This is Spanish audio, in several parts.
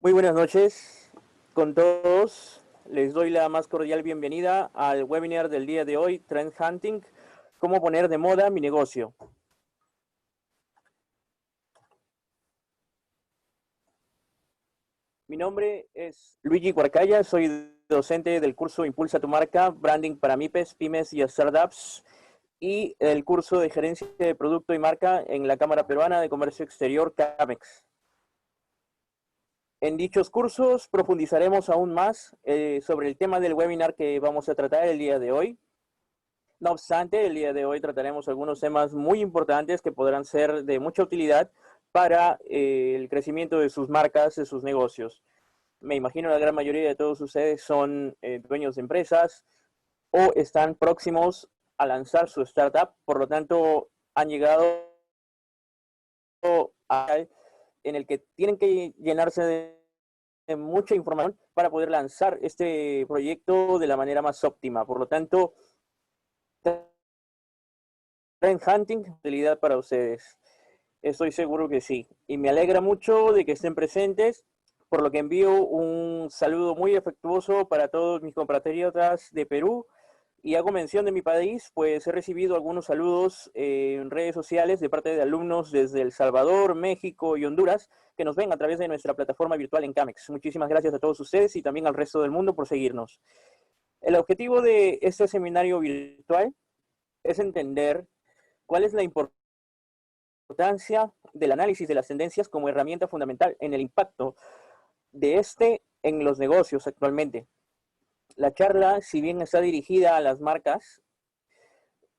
Muy buenas noches con todos. Les doy la más cordial bienvenida al webinar del día de hoy, Trend Hunting, cómo poner de moda mi negocio. Mi nombre es Luigi Cuarcaya, soy docente del curso Impulsa tu marca, Branding para MIPES, Pymes y Startups, y el curso de Gerencia de Producto y Marca en la Cámara Peruana de Comercio Exterior, CAMEX. En dichos cursos profundizaremos aún más sobre el tema del webinar que vamos a tratar el día de hoy. No obstante, el día de hoy trataremos algunos temas muy importantes que podrán ser de mucha utilidad para el crecimiento de sus marcas, de sus negocios. Me imagino la gran mayoría de todos ustedes son dueños de empresas o están próximos a lanzar su startup, por lo tanto han llegado a en el que tienen que llenarse de mucha información para poder lanzar este proyecto de la manera más óptima. Por lo tanto, Trend Hunting, utilidad para ustedes. Estoy seguro que sí. Y me alegra mucho de que estén presentes, por lo que envío un saludo muy afectuoso para todos mis compatriotas de Perú. Y hago mención de mi país, pues he recibido algunos saludos en redes sociales de parte de alumnos desde El Salvador, México y Honduras, que nos ven a través de nuestra plataforma virtual en CAMEX. Muchísimas gracias a todos ustedes y también al resto del mundo por seguirnos. El objetivo de este seminario virtual es entender cuál es la importancia del análisis de las tendencias como herramienta fundamental en el impacto de este en los negocios actualmente. La charla, si bien está dirigida a las marcas,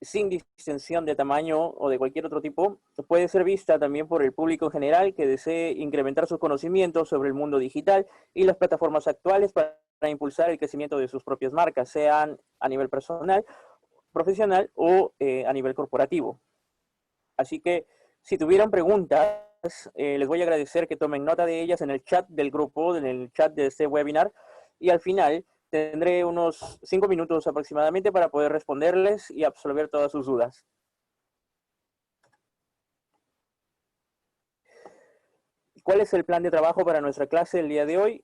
sin distinción de tamaño o de cualquier otro tipo, puede ser vista también por el público en general que desee incrementar sus conocimientos sobre el mundo digital y las plataformas actuales para impulsar el crecimiento de sus propias marcas, sean a nivel personal, profesional o a nivel corporativo. Así que si tuvieran preguntas, les voy a agradecer que tomen nota de ellas en el chat del grupo, en el chat de este webinar, y al final tendré unos 5 minutos aproximadamente para poder responderles y absolver todas sus dudas. ¿Cuál es el plan de trabajo para nuestra clase el día de hoy?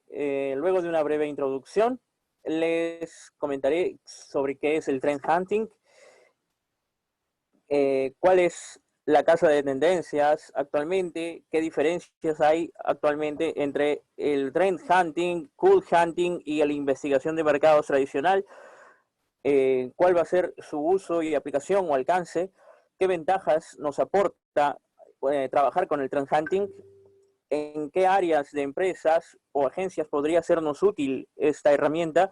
Luego de una breve introducción, les comentaré sobre qué es el Trend Hunting, cuál es la casa de tendencias actualmente, qué diferencias hay actualmente entre el Trend Hunting, Cool Hunting y la investigación de mercados tradicional, cuál va a ser su uso y aplicación o alcance, qué ventajas nos aporta trabajar con el Trend Hunting, en qué áreas de empresas o agencias podría sernos útil esta herramienta,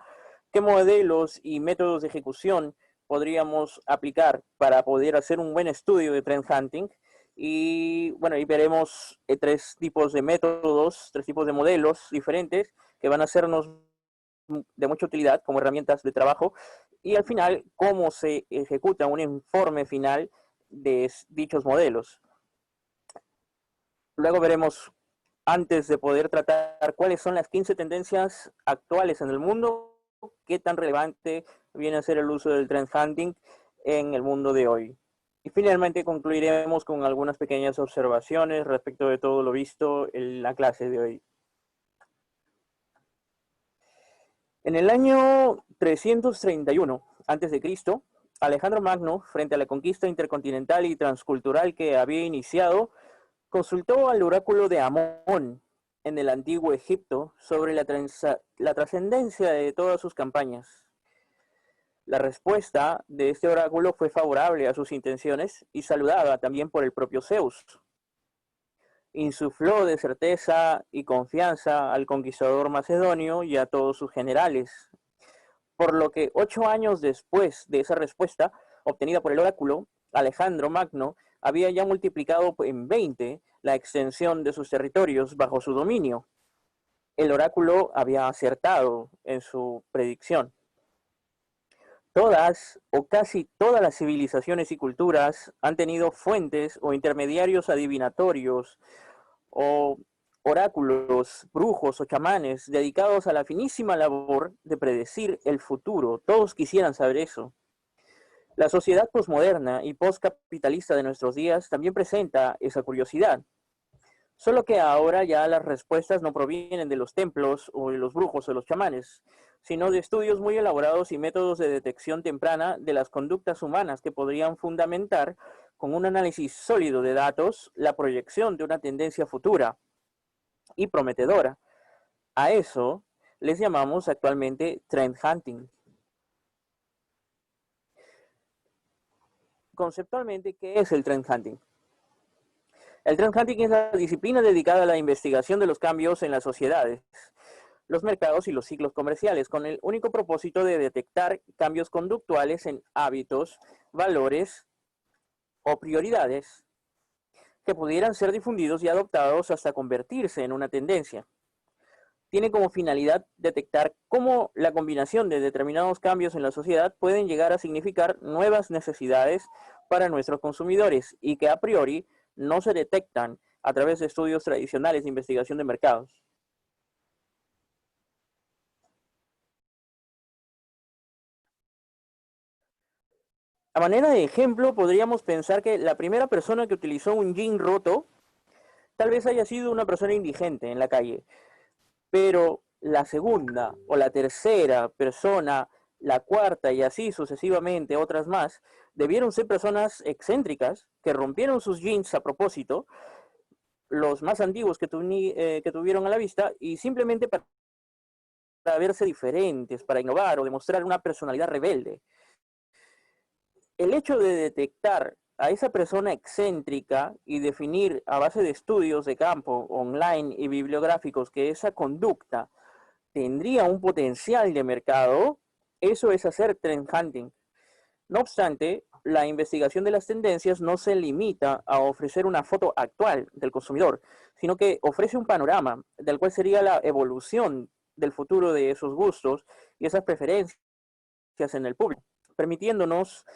qué modelos y métodos de ejecución podríamos aplicar para poder hacer un buen estudio de Trend Hunting. Y bueno, ahí veremos tres tipos de métodos, tres tipos de modelos diferentes que van a sernos de mucha utilidad como herramientas de trabajo. Y al final, cómo se ejecuta un informe final de dichos modelos. Luego veremos, antes de poder tratar cuáles son las 15 tendencias actuales en el mundo, qué tan relevante viene a ser el uso del Trend Hunting en el mundo de hoy. Y finalmente concluiremos con algunas pequeñas observaciones respecto de todo lo visto en la clase de hoy. En el año 331 a.C., Alejandro Magno, frente a la conquista intercontinental y transcultural que había iniciado, consultó al oráculo de Amón en el antiguo Egipto sobre la trascendencia de todas sus campañas. La respuesta de este oráculo fue favorable a sus intenciones y saludada también por el propio Zeus. Insufló de certeza y confianza al conquistador macedonio y a todos sus generales, por lo que 8 años después de esa respuesta obtenida por el oráculo, Alejandro Magno había ya multiplicado en 20 la extensión de sus territorios bajo su dominio. El oráculo había acertado en su predicción. Todas o casi todas las civilizaciones y culturas han tenido fuentes o intermediarios adivinatorios o oráculos, brujos o chamanes dedicados a la finísima labor de predecir el futuro. Todos quisieran saber eso. La sociedad posmoderna y postcapitalista de nuestros días también presenta esa curiosidad. Solo que ahora ya las respuestas no provienen de los templos o de los brujos o los chamanes, sino de estudios muy elaborados y métodos de detección temprana de las conductas humanas que podrían fundamentar con un análisis sólido de datos la proyección de una tendencia futura y prometedora. A eso les llamamos actualmente trend hunting. Conceptualmente, ¿qué es el trend hunting? El trend hunting es la disciplina dedicada a la investigación de los cambios en las sociedades, los mercados y los ciclos comerciales, con el único propósito de detectar cambios conductuales en hábitos, valores o prioridades que pudieran ser difundidos y adoptados hasta convertirse en una tendencia. Tiene como finalidad detectar cómo la combinación de determinados cambios en la sociedad pueden llegar a significar nuevas necesidades para nuestros consumidores y que a priori no se detectan a través de estudios tradicionales de investigación de mercados. A manera de ejemplo, podríamos pensar que la primera persona que utilizó un jean roto tal vez haya sido una persona indigente en la calle, pero la segunda o la tercera persona, la cuarta y así sucesivamente otras más, debieron ser personas excéntricas que rompieron sus jeans a propósito, los más antiguos que tuvieron a la vista, y simplemente para verse diferentes, para innovar o demostrar una personalidad rebelde. El hecho de detectar a esa persona excéntrica y definir a base de estudios de campo online y bibliográficos que esa conducta tendría un potencial de mercado, eso es hacer trend hunting. No obstante, la investigación de las tendencias no se limita a ofrecer una foto actual del consumidor, sino que ofrece un panorama del cual sería la evolución del futuro de esos gustos y esas preferencias en el público, permitiéndonos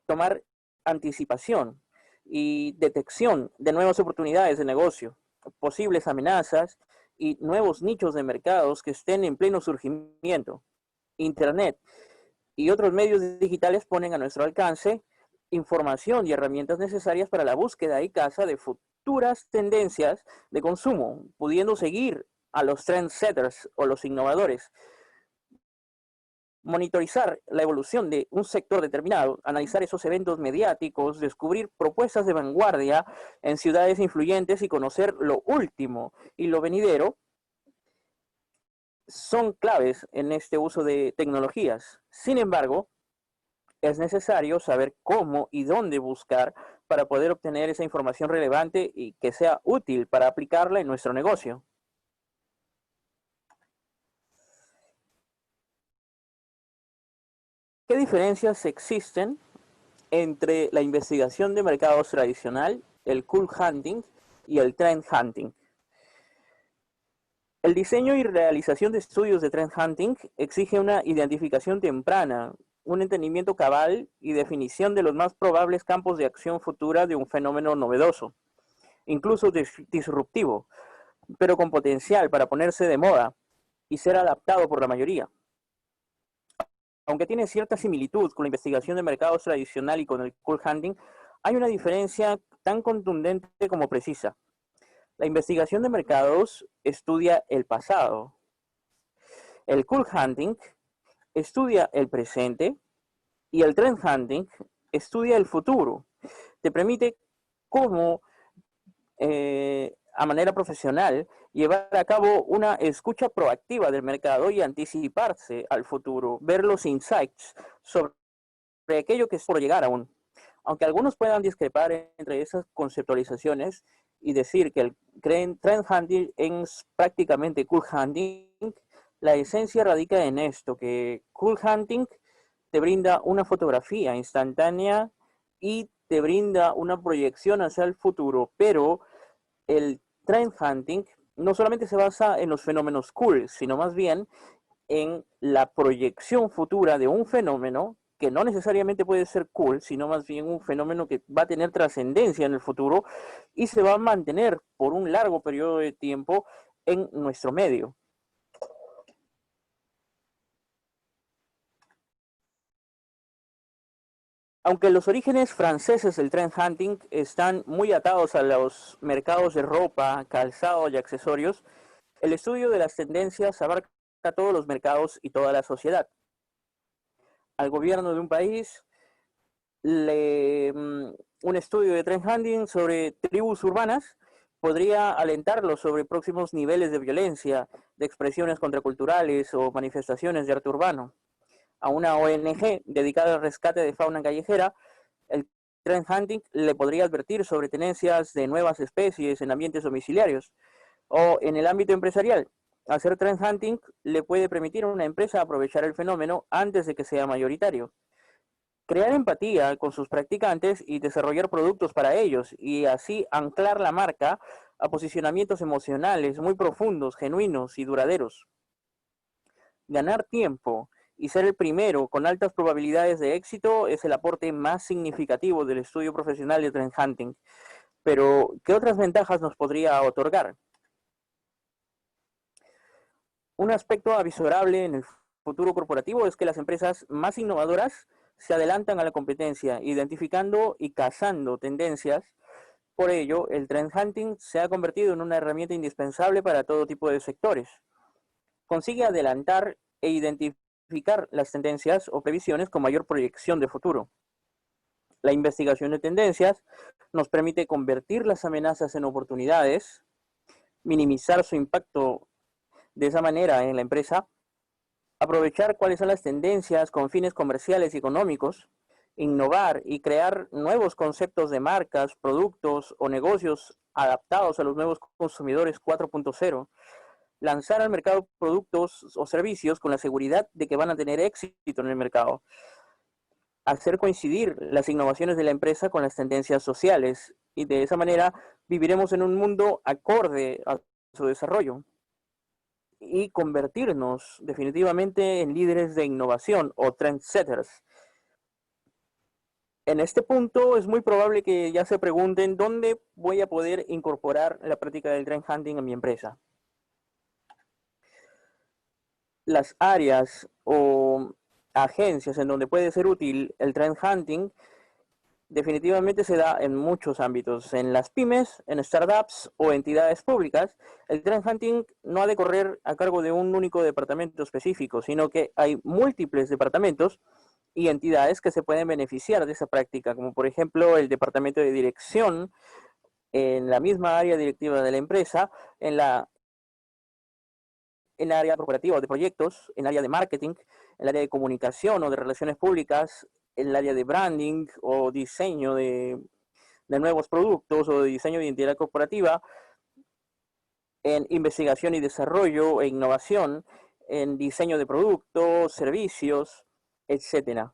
tomar anticipación y detección de nuevas oportunidades de negocio, posibles amenazas y nuevos nichos de mercados que estén en pleno surgimiento. Internet y otros medios digitales ponen a nuestro alcance información y herramientas necesarias para la búsqueda y caza de futuras tendencias de consumo, pudiendo seguir a los trendsetters o los innovadores, monitorizar la evolución de un sector determinado, analizar esos eventos mediáticos, descubrir propuestas de vanguardia en ciudades influyentes y conocer lo último y lo venidero, son claves en este uso de tecnologías. Sin embargo, es necesario saber cómo y dónde buscar para poder obtener esa información relevante y que sea útil para aplicarla en nuestro negocio. ¿Qué diferencias existen entre la investigación de mercados tradicional, el cool hunting y el trend hunting? El diseño y realización de estudios de trend hunting exige una identificación temprana, un entendimiento cabal y definición de los más probables campos de acción futura de un fenómeno novedoso, incluso disruptivo, pero con potencial para ponerse de moda y ser adaptado por la mayoría. Aunque tiene cierta similitud con la investigación de mercados tradicional y con el cool hunting, hay una diferencia tan contundente como precisa. La investigación de mercados estudia el pasado. El cool hunting estudia el presente y el trend hunting estudia el futuro. Te permite cómo, a manera profesional, llevar a cabo una escucha proactiva del mercado y anticiparse al futuro, ver los insights sobre aquello que es por llegar aún. Aunque algunos puedan discrepar entre esas conceptualizaciones y decir que el trend hunting es prácticamente cool hunting, la esencia radica en esto, que cool hunting te brinda una fotografía instantánea y te brinda una proyección hacia el futuro, pero el trend hunting no solamente se basa en los fenómenos cool, sino más bien en la proyección futura de un fenómeno que no necesariamente puede ser cool, sino más bien un fenómeno que va a tener trascendencia en el futuro y se va a mantener por un largo periodo de tiempo en nuestro medio. Aunque los orígenes franceses del trend hunting están muy atados a los mercados de ropa, calzado y accesorios, el estudio de las tendencias abarca todos los mercados y toda la sociedad. Al gobierno de un país, un estudio de trend hunting sobre tribus urbanas podría alentarlo sobre próximos niveles de violencia, de expresiones contraculturales o manifestaciones de arte urbano. A una ONG dedicada al rescate de fauna callejera, el trend hunting le podría advertir sobre tenencias de nuevas especies en ambientes domiciliarios. O en el ámbito empresarial, hacer trend hunting le puede permitir a una empresa aprovechar el fenómeno antes de que sea mayoritario. Crear empatía con sus practicantes y desarrollar productos para ellos, y así anclar la marca a posicionamientos emocionales muy profundos, genuinos y duraderos. Ganar tiempo y ser el primero con altas probabilidades de éxito es el aporte más significativo del estudio profesional de trend hunting. Pero, ¿qué otras ventajas nos podría otorgar? Un aspecto avisorable en el futuro corporativo es que las empresas más innovadoras se adelantan a la competencia, identificando y cazando tendencias. Por ello, el trend hunting se ha convertido en una herramienta indispensable para todo tipo de sectores. Consigue adelantar e identificar las tendencias o previsiones con mayor proyección de futuro. La investigación de tendencias nos permite convertir las amenazas en oportunidades, minimizar su impacto de esa manera en la empresa, aprovechar cuáles son las tendencias con fines comerciales y económicos, innovar y crear nuevos conceptos de marcas, productos o negocios adaptados a los nuevos consumidores 4.0, lanzar al mercado productos o servicios con la seguridad de que van a tener éxito en el mercado, hacer coincidir las innovaciones de la empresa con las tendencias sociales, y de esa manera viviremos en un mundo acorde a su desarrollo y convertirnos definitivamente en líderes de innovación o trendsetters. En este punto es muy probable que ya se pregunten dónde voy a poder incorporar la práctica del trend hunting en mi empresa. Las áreas o agencias en donde puede ser útil el trend hunting definitivamente se da en muchos ámbitos. En las pymes, en startups o entidades públicas, el trend hunting no ha de correr a cargo de un único departamento específico, sino que hay múltiples departamentos y entidades que se pueden beneficiar de esa práctica, como por ejemplo el departamento de dirección en la misma área directiva de la empresa, en el área corporativa o de proyectos, en el área de marketing, en el área de comunicación o de relaciones públicas, en el área de branding o diseño de nuevos productos o de diseño de identidad corporativa, en investigación y desarrollo e innovación, en diseño de productos, servicios, etcétera.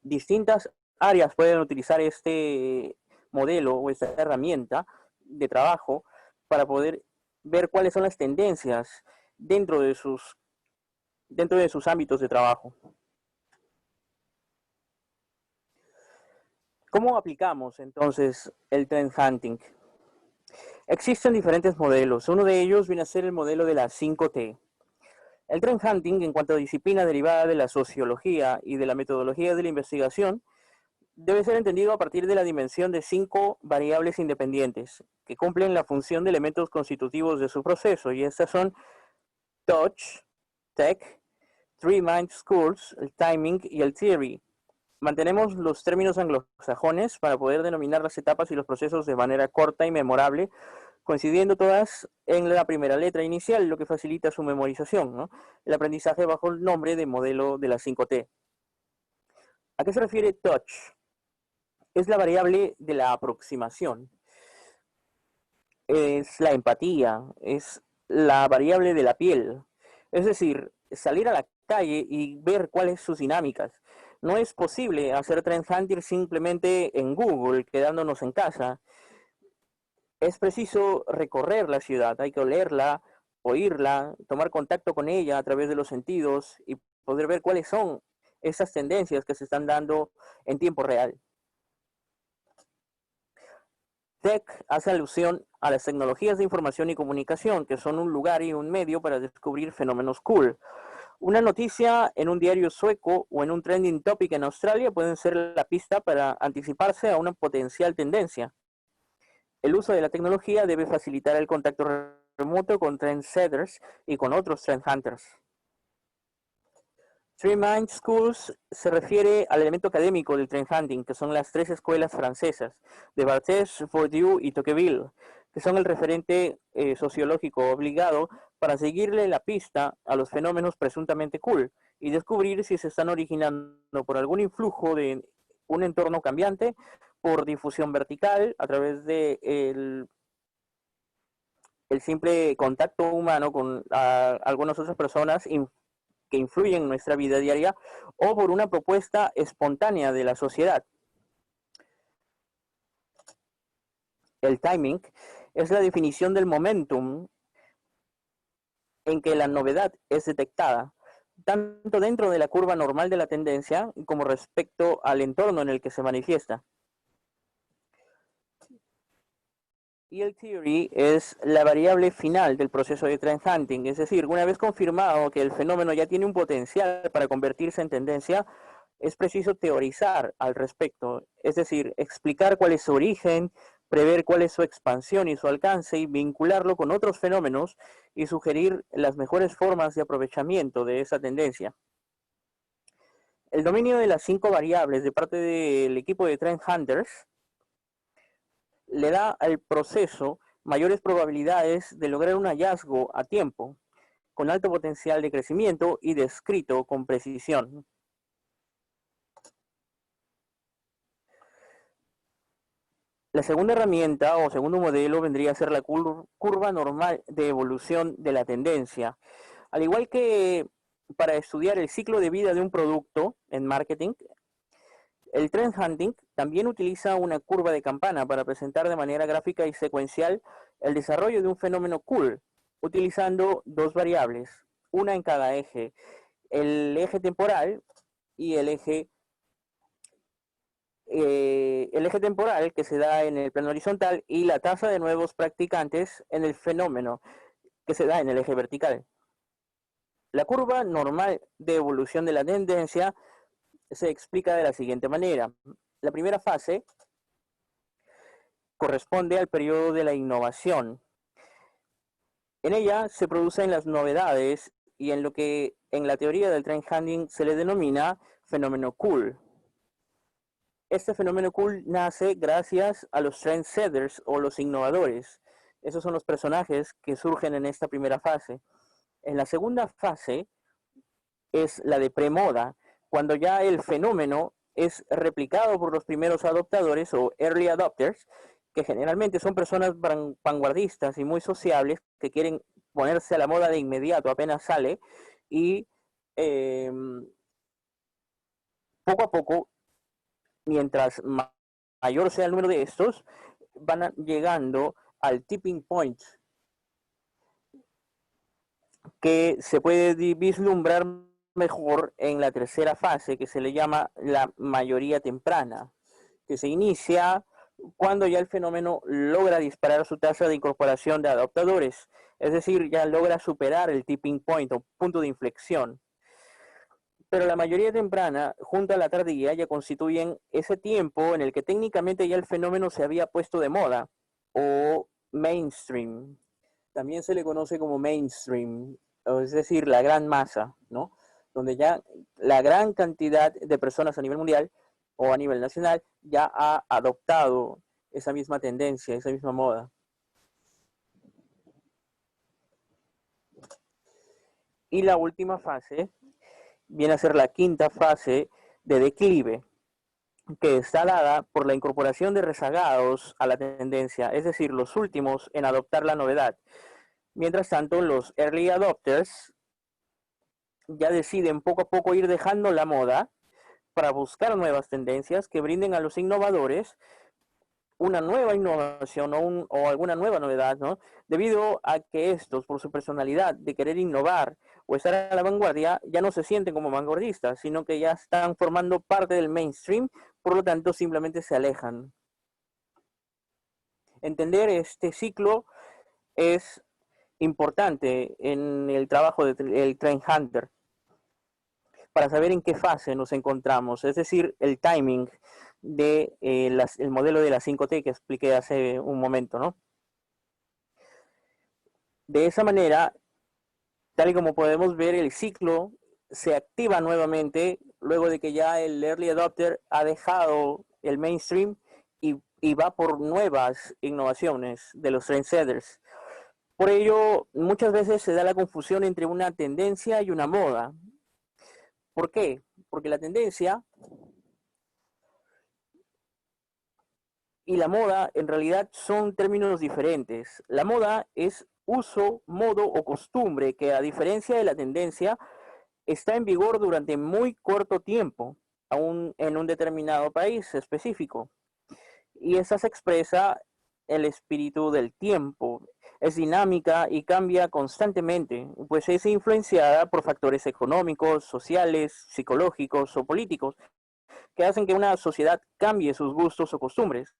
Distintas áreas pueden utilizar este modelo o esta herramienta de trabajo para poder ver cuáles son las tendencias dentro de sus ámbitos de trabajo. ¿Cómo aplicamos entonces el trend hunting? Existen diferentes modelos. Uno de ellos viene a ser el modelo de las 5T. El trend hunting, en cuanto a disciplina derivada de la sociología y de la metodología de la investigación, debe ser entendido a partir de la dimensión de 5 variables independientes que cumplen la función de elementos constitutivos de su proceso, y estas son touch, tech, three mind schools, el timing y el theory. Mantenemos los términos anglosajones para poder denominar las etapas y los procesos de manera corta y memorable, coincidiendo todas en la primera letra inicial, lo que facilita su memorización, ¿no? El aprendizaje bajo el nombre de modelo de las 5T. ¿A qué se refiere touch? Es la variable de la aproximación. Es la empatía, es la variable de la piel. Es decir, salir a la calle y ver cuáles son sus dinámicas. No es posible hacer trend hunting simplemente en Google, quedándonos en casa. Es preciso recorrer la ciudad, hay que olerla, oírla, tomar contacto con ella a través de los sentidos y poder ver cuáles son esas tendencias que se están dando en tiempo real. Tech hace alusión a las tecnologías de información y comunicación, que son un lugar y un medio para descubrir fenómenos cool. Una noticia en un diario sueco o en un trending topic en Australia pueden ser la pista para anticiparse a una potencial tendencia. El uso de la tecnología debe facilitar el contacto remoto con trendsetters y con otros trend hunters. Three Mind Schools se refiere al elemento académico del trend hunting, que son las tres escuelas francesas, de Barthès, Bourdieu y Tocqueville, que son el referente sociológico obligado para seguirle la pista a los fenómenos presuntamente cool y descubrir si se están originando por algún influjo de un entorno cambiante, por difusión vertical, a través de el simple contacto humano con algunas otras personas que influyen en nuestra vida diaria, o por una propuesta espontánea de la sociedad. El timing es la definición del momentum en que la novedad es detectada, tanto dentro de la curva normal de la tendencia como respecto al entorno en el que se manifiesta. Yield theory es la variable final del proceso de trend hunting, es decir, una vez confirmado que el fenómeno ya tiene un potencial para convertirse en tendencia, es preciso teorizar al respecto, es decir, explicar cuál es su origen, prever cuál es su expansión y su alcance y vincularlo con otros fenómenos y sugerir las mejores formas de aprovechamiento de esa tendencia. El dominio de las 5 variables de parte del equipo de Trend Hunters le da al proceso mayores probabilidades de lograr un hallazgo a tiempo, con alto potencial de crecimiento y descrito con precisión. La segunda herramienta o segundo modelo vendría a ser la curva normal de evolución de la tendencia. Al igual que para estudiar el ciclo de vida de un producto en marketing, el trend hunting también utiliza una curva de campana para presentar de manera gráfica y secuencial el desarrollo de un fenómeno cool, utilizando dos variables, una en cada eje, el eje temporal y el eje temporal que se da en el plano horizontal y la tasa de nuevos practicantes en el fenómeno que se da en el eje vertical. La curva normal de evolución de la tendencia se explica de la siguiente manera. La primera fase corresponde al periodo de la innovación. En ella se producen las novedades y en lo que en la teoría del trend hunting se le denomina fenómeno cool. Este fenómeno cool nace gracias a los trendsetters o los innovadores. Esos son los personajes que surgen en esta primera fase. En la segunda fase es la de premoda, cuando ya el fenómeno es replicado por los primeros adoptadores o early adopters, que generalmente son personas vanguardistas y muy sociables que quieren ponerse a la moda de inmediato apenas sale y eh, poco a poco, mientras mayor sea el número de estos, van llegando al tipping point que se puede vislumbrar mejor en la tercera fase, que se le llama la mayoría temprana, que se inicia cuando ya el fenómeno logra disparar su tasa de incorporación de adoptadores, es decir, ya logra superar el tipping point o punto de inflexión. Pero la mayoría temprana, junto a la tardía, ya constituyen ese tiempo en el que técnicamente ya el fenómeno se había puesto de moda o mainstream. También se le conoce como mainstream, es decir, la gran masa, ¿no? Donde ya la gran cantidad de personas a nivel mundial o a nivel nacional ya ha adoptado esa misma tendencia, esa misma moda. Y la última fase viene a ser la quinta fase de declive, que está dada por la incorporación de rezagados a la tendencia, es decir, los últimos en adoptar la novedad. Mientras tanto, los early adopters ya deciden poco a poco ir dejando la moda para buscar nuevas tendencias que brinden a los innovadores una nueva innovación o alguna nueva novedad, ¿no? Debido a que estos, por su personalidad de querer innovar o estar a la vanguardia, ya no se sienten como vanguardistas, sino que ya están formando parte del mainstream, por lo tanto simplemente se alejan. Entender este ciclo es importante en el trabajo del Trend Hunter. para saber en qué fase nos encontramos, es decir, el timing de el modelo de las 5T que expliqué hace un momento, ¿no? De esa manera, tal y como podemos ver, el ciclo se activa nuevamente luego de que ya el early adopter ha dejado el mainstream y va por nuevas innovaciones de los trendsetters. Por ello, muchas veces se da la confusión entre una tendencia y una moda. ¿Por qué? Porque la tendencia y la moda en realidad son términos diferentes. La moda es uso, modo o costumbre que, a diferencia de la tendencia, está en vigor durante muy corto tiempo, aún en un determinado país específico. Y esa se expresa el espíritu del tiempo. Es dinámica y cambia constantemente, pues es influenciada por factores económicos, sociales, psicológicos o políticos que hacen que una sociedad cambie sus gustos o costumbres.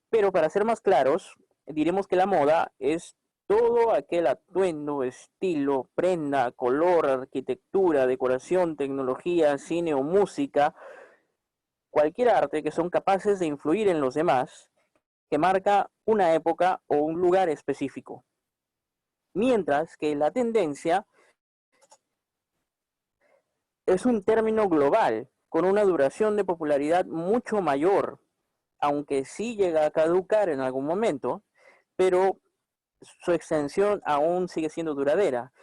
Pero para ser más claros, diremos que la moda es todo aquel atuendo, estilo, prenda, color, arquitectura, decoración, tecnología, cine o música, cualquier arte que son capaces de influir en los demás, que marca una época o un lugar específico. Mientras que la tendencia es un término global, con una duración de popularidad mucho mayor, aunque sí llega a caducar en algún momento, pero su extensión aún sigue siendo duradera.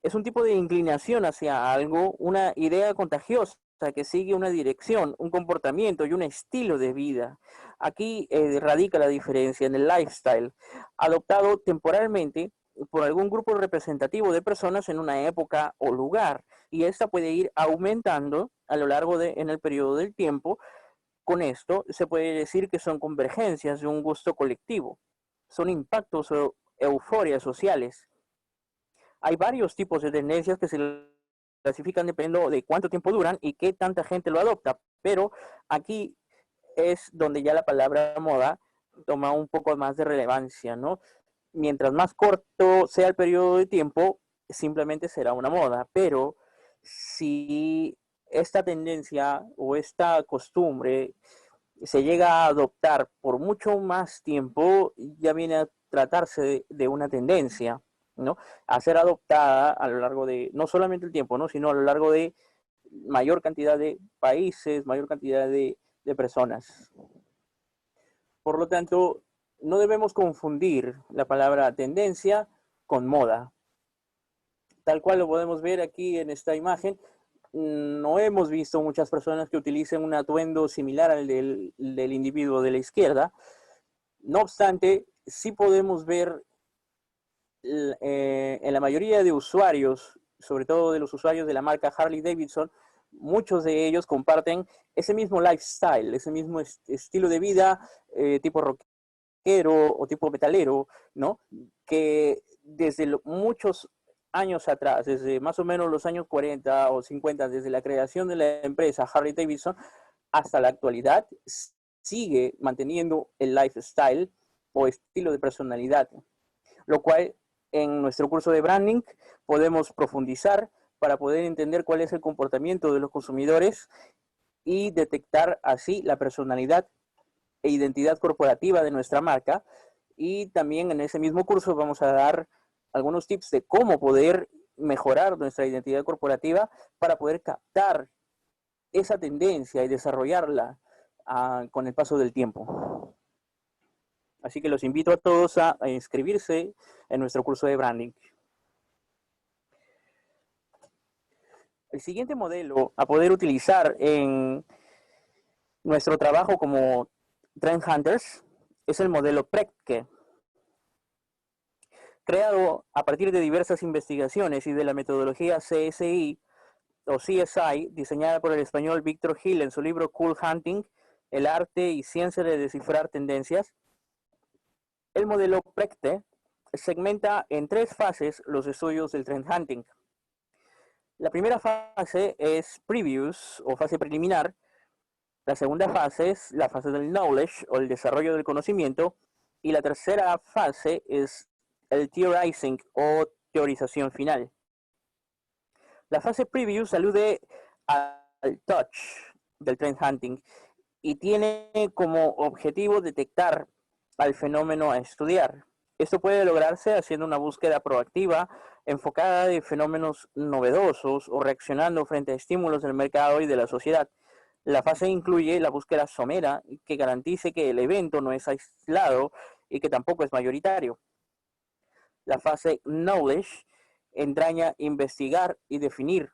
Es un tipo de inclinación hacia algo, una idea contagiosa que sigue una dirección, un comportamiento y un estilo de vida. Aquí radica la diferencia en el lifestyle, adoptado temporalmente por algún grupo representativo de personas en una época o lugar, y esta puede ir aumentando a lo largo en el periodo del tiempo. Con esto se puede decir que son convergencias de un gusto colectivo, son impactos o euforias sociales. Hay varios tipos de tendencias que se clasifican dependiendo de cuánto tiempo duran y qué tanta gente lo adopta, pero aquí es donde ya la palabra moda toma un poco más de relevancia, ¿no? Mientras más corto sea el periodo de tiempo, simplemente será una moda, pero si esta tendencia o esta costumbre se llega a adoptar por mucho más tiempo, ya viene a tratarse de una tendencia, ¿no? A ser adoptada a lo largo de, no solamente el tiempo, ¿no? Sino a lo largo de mayor cantidad de países, mayor cantidad de personas. Por lo tanto, no debemos confundir la palabra tendencia con moda. Tal cual lo podemos ver aquí en esta imagen, no hemos visto muchas personas que utilicen un atuendo similar al del individuo de la izquierda. No obstante, sí podemos ver en la mayoría de usuarios, sobre todo de los usuarios de la marca Harley Davidson, muchos de ellos comparten ese mismo lifestyle, ese mismo estilo de vida tipo rockero o tipo metalero, ¿no? Que desde muchos años atrás, desde más o menos los años 40 o 50, desde la creación de la empresa Harley Davidson hasta la actualidad, sigue manteniendo el lifestyle o estilo de personalidad, lo cual en nuestro curso de branding podemos profundizar para poder entender cuál es el comportamiento de los consumidores y detectar así la personalidad e identidad corporativa de nuestra marca. Y también en ese mismo curso vamos a dar algunos tips de cómo poder mejorar nuestra identidad corporativa para poder captar esa tendencia y desarrollarla con el paso del tiempo. Así que los invito a todos a inscribirse en nuestro curso de branding. El siguiente modelo a poder utilizar en nuestro trabajo como Trend Hunters es el modelo Prepke, creado a partir de diversas investigaciones y de la metodología CSI o CSI, diseñada por el español Víctor Gil en su libro Cool Hunting, el arte y ciencia de descifrar tendencias. El modelo Prepke segmenta en 3 fases los estudios del trend hunting. La primera fase es previews o fase preliminar. La segunda fase es la fase del knowledge o el desarrollo del conocimiento. Y la tercera fase es el theorizing o teorización final. La fase Previous alude al touch del trend hunting y tiene como objetivo detectar al fenómeno a estudiar. Esto puede lograrse haciendo una búsqueda proactiva, enfocada de fenómenos novedosos o reaccionando frente a estímulos del mercado y de la sociedad. La fase incluye la búsqueda somera, que garantice que el evento no es aislado y que tampoco es mayoritario. La fase Knowledge entraña investigar y definir.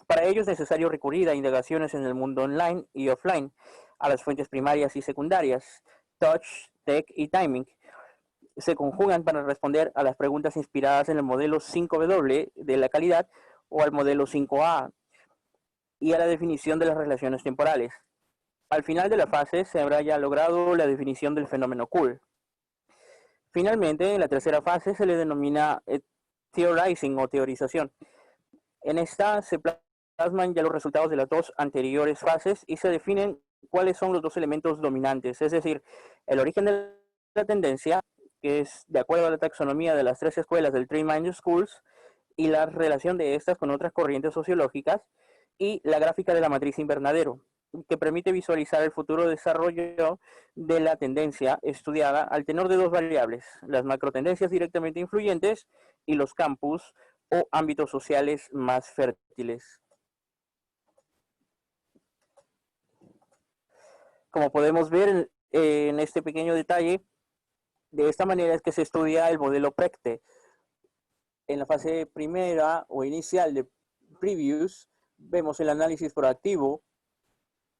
Para ello es necesario recurrir a indagaciones en el mundo online y offline, a las fuentes primarias y secundarias, touch, tech y timing. Se conjugan para responder a las preguntas inspiradas en el modelo 5W de la calidad o al modelo 5A y a la definición de las relaciones temporales. Al final de la fase se habrá ya logrado la definición del fenómeno cool. Finalmente, en la tercera fase se le denomina theorizing o teorización. En esta se plasman ya los resultados de las dos anteriores fases y se definen cuáles son los dos elementos dominantes, es decir, el origen de la tendencia, que es de acuerdo a la taxonomía de las tres escuelas del Three Mind Schools, y la relación de estas con otras corrientes sociológicas, y la gráfica de la matriz invernadero, que permite visualizar el futuro desarrollo de la tendencia estudiada al tenor de dos variables, las macrotendencias directamente influyentes y los campus o ámbitos sociales más fértiles. Como podemos ver en este pequeño detalle, de esta manera es que se estudia el modelo PRECTE. En la fase primera o inicial de Previews, vemos el análisis proactivo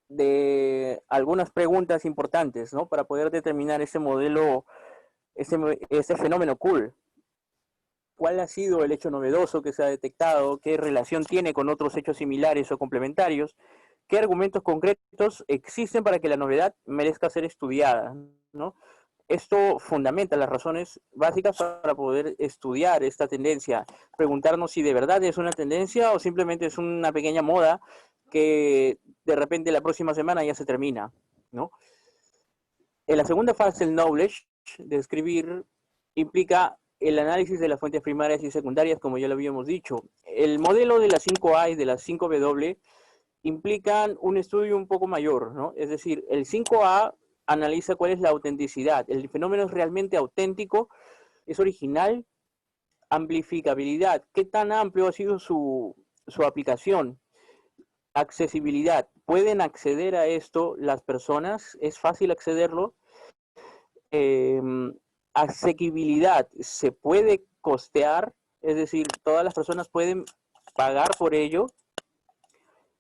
de algunas preguntas importantes, ¿no? Para poder determinar ese modelo, ese fenómeno cool. ¿Cuál ha sido el hecho novedoso que se ha detectado? ¿Qué relación tiene con otros hechos similares o complementarios? ¿Qué argumentos concretos existen para que la novedad merezca ser estudiada, ¿no? Esto fundamenta las razones básicas para poder estudiar esta tendencia, preguntarnos si de verdad es una tendencia o simplemente es una pequeña moda que de repente la próxima semana ya se termina, ¿no? En la segunda fase, el knowledge, de escribir, implica el análisis de las fuentes primarias y secundarias, como ya lo habíamos dicho. El modelo de las 5A y de las 5W implican un estudio un poco mayor, ¿no? Es decir, el 5A analiza cuál es la autenticidad. El fenómeno es realmente auténtico, es original, amplificabilidad. ¿Qué tan amplio ha sido su aplicación? Accesibilidad. ¿Pueden acceder a esto las personas? ¿Es fácil accederlo? Asequibilidad. ¿Se puede costear? Es decir, todas las personas pueden pagar por ello.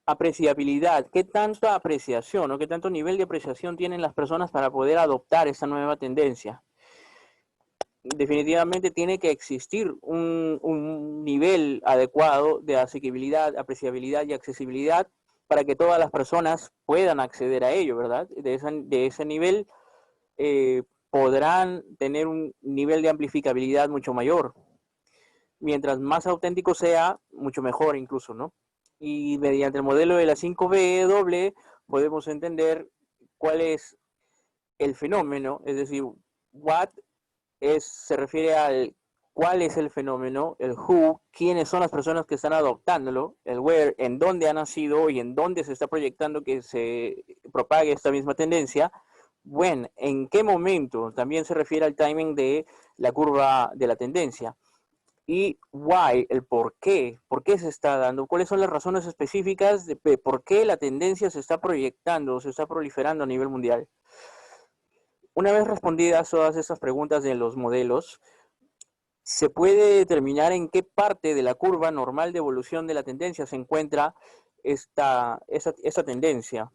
Apreciabilidad. ¿Qué tanta apreciación o qué tanto nivel de apreciación tienen las personas para poder adoptar esta nueva tendencia? Definitivamente tiene que existir un nivel adecuado de asequibilidad, apreciabilidad y accesibilidad para que todas las personas puedan acceder a ello, ¿verdad? De ese nivel podrán tener un nivel de amplificabilidad mucho mayor. Mientras más auténtico sea, mucho mejor incluso, ¿no? Y mediante el modelo de la 5W podemos entender cuál es el fenómeno, es decir, what se refiere al cuál es el fenómeno, el who, quiénes son las personas que están adoptándolo, el where, en dónde ha nacido y en dónde se está proyectando que se propague esta misma tendencia, when, en qué momento, también se refiere al timing de la curva de la tendencia. Y why, el por qué se está dando, cuáles son las razones específicas de por qué la tendencia se está proyectando, se está proliferando a nivel mundial. Una vez respondidas todas estas preguntas de los modelos, se puede determinar en qué parte de la curva normal de evolución de la tendencia se encuentra esa tendencia,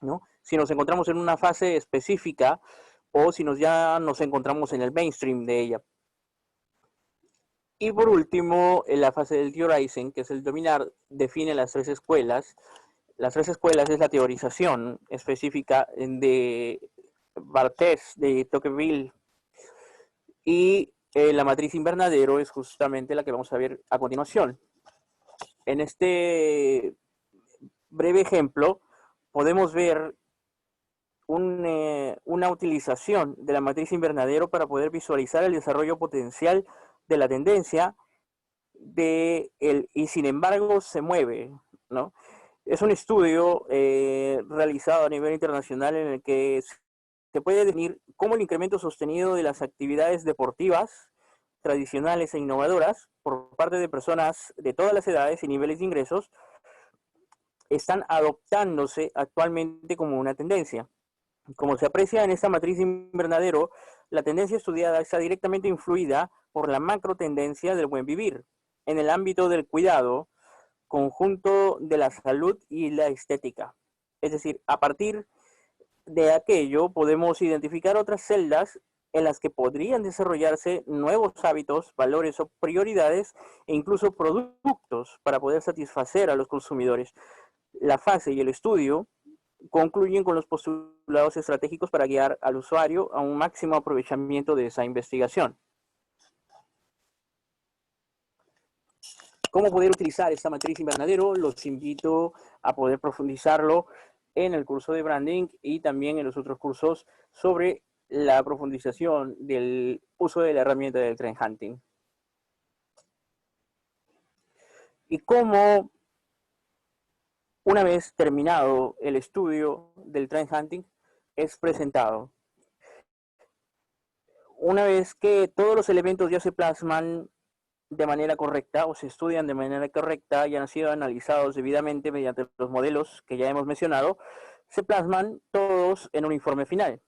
¿no? Si nos encontramos en una fase específica o si ya nos encontramos en el mainstream de ella. Y por último, en la fase del theorizing, que es el dominar, define las tres escuelas. Las tres escuelas es la teorización específica de Barthes, de Tocqueville, y la matriz invernadero es justamente la que vamos a ver a continuación. En este breve ejemplo podemos ver una utilización de la matriz invernadero para poder visualizar el desarrollo potencial de la tendencia y sin embargo se mueve, ¿no? Es un estudio realizado a nivel internacional en el que se puede definir cómo el incremento sostenido de las actividades deportivas tradicionales e innovadoras por parte de personas de todas las edades y niveles de ingresos están adoptándose actualmente como una tendencia. Como se aprecia en esta matriz de invernadero, la tendencia estudiada está directamente influida por la macro tendencia del buen vivir en el ámbito del cuidado conjunto de la salud y la estética. Es decir, a partir de aquello podemos identificar otras celdas en las que podrían desarrollarse nuevos hábitos, valores o prioridades e incluso productos para poder satisfacer a los consumidores. La fase y el estudio concluyen con los postulados estratégicos para guiar al usuario a un máximo aprovechamiento de esa investigación. ¿Cómo poder utilizar esta matriz invernadero? Los invito a poder profundizarlo en el curso de branding y también en los otros cursos sobre la profundización del uso de la herramienta del trend hunting. Y cómo, una vez terminado el estudio del trend hunting, es presentado. Una vez que todos los elementos ya se plasman de manera correcta o se estudian de manera correcta y han sido analizados debidamente mediante los modelos que ya hemos mencionado, se plasman todos en un informe final